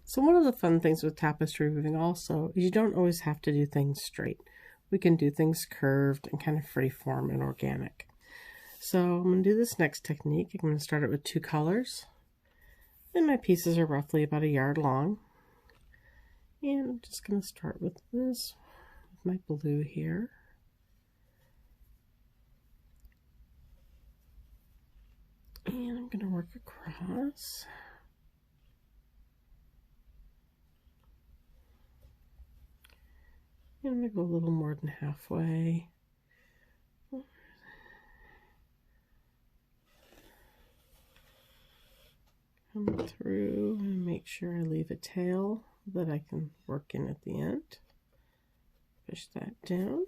So one of the fun things with tapestry weaving also is you don't always have to do things straight. We can do things curved and kind of free form and organic. So I'm going to do this next technique. I'm going to start it with 2 colors. And my pieces are roughly about a yard long. And I'm just going to start with this, with my blue here. And I'm going to work across. And I'm going to go a little more than halfway. Come through and make sure I leave a tail that I can work in at the end. Push that down.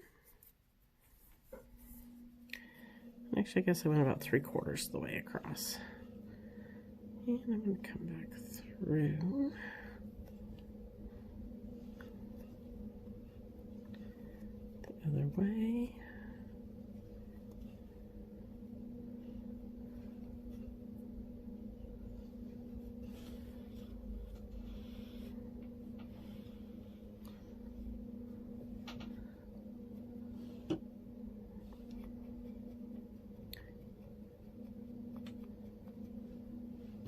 Actually, I guess I went about 3/4 of the way across. And I'm going to come back through. The other way.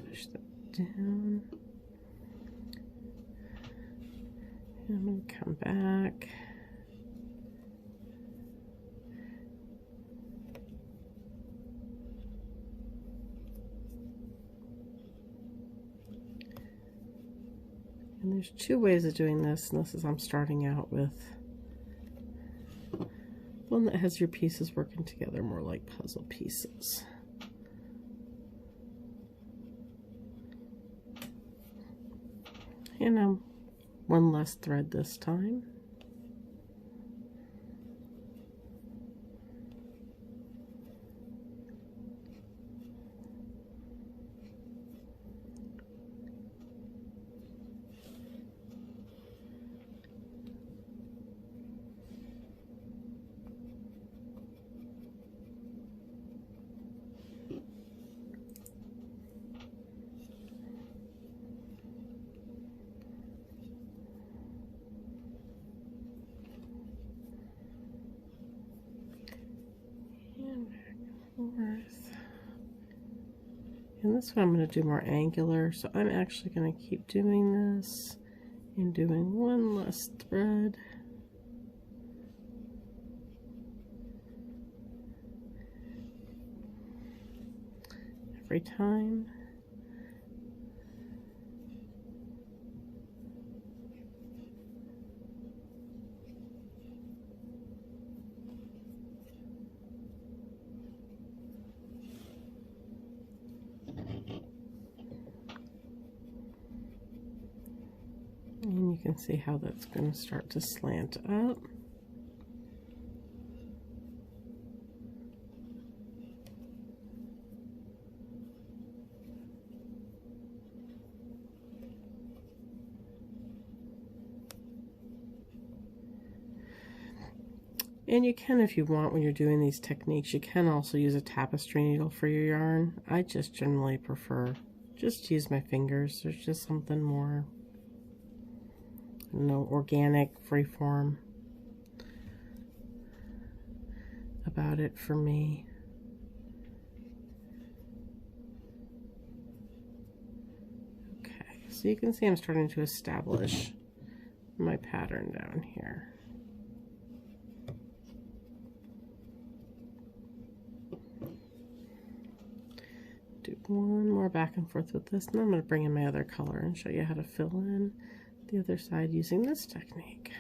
Push that down. And I'm going to come back. And there's 2 ways of doing this, and this is I'm starting out with one that has your pieces working together more like puzzle pieces. And I'm 1 less thread this time. And this one I'm going to do more angular, so I'm actually going to keep doing this and doing 1 less thread. Every time. And you can see how that's going to start to slant up. And you can, if you want, when you're doing these techniques, you can also use a tapestry needle for your yarn. I just generally prefer just to use my fingers. There's just something more, organic, freeform about it for me. Okay, so you can see I'm starting to establish my pattern down here. Do 1 more back and forth with this, and then I'm going to bring in my other color and show you how to fill in the other side using this technique.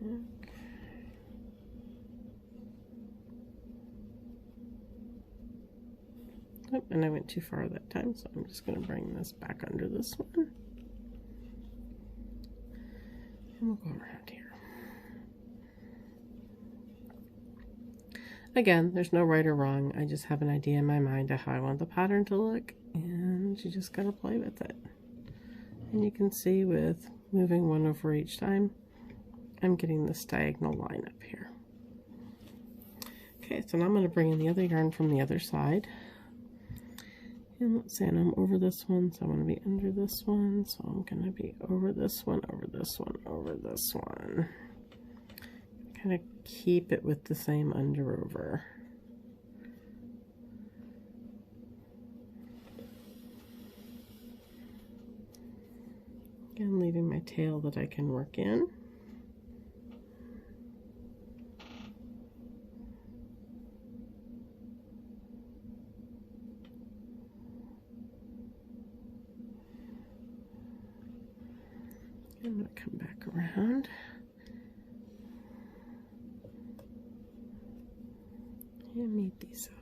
Okay. Oh, and I went too far that time, so I'm just going to bring this back under this one. And we'll go around here. Again, there's no right or wrong. I just have an idea in my mind of how I want the pattern to look, and you just gotta play with it. And you can see with moving 1 over each time, I'm getting this diagonal line up here. Okay, so now I'm going to bring in the other yarn from the other side. And let's say I'm over this one, so I'm going to be under this one, so I'm going to be over this one, over this one, over this one. Kind of keep it with the same under over. Again, leaving my tail that I can work in. I'm going to come back around. And meet these up.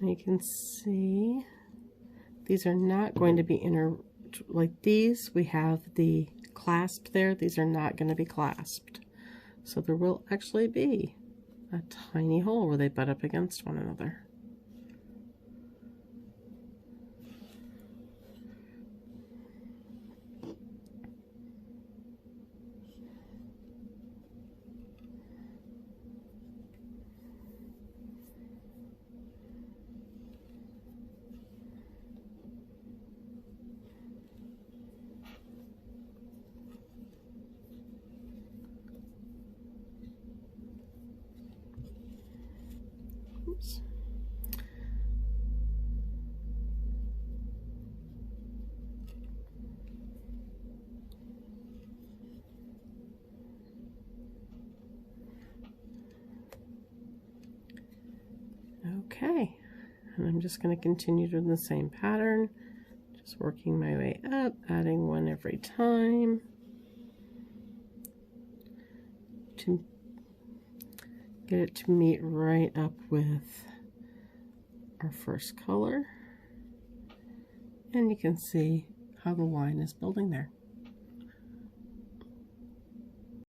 And you can see these are not going to be like these. We have the clasp there. These are not going to be clasped. So there will actually be a tiny hole where they butt up against one another. Oops. Okay, and I'm just going to continue doing the same pattern, just working my way up, adding one every time to get it to meet right up with our first color, and you can see how the line is building there.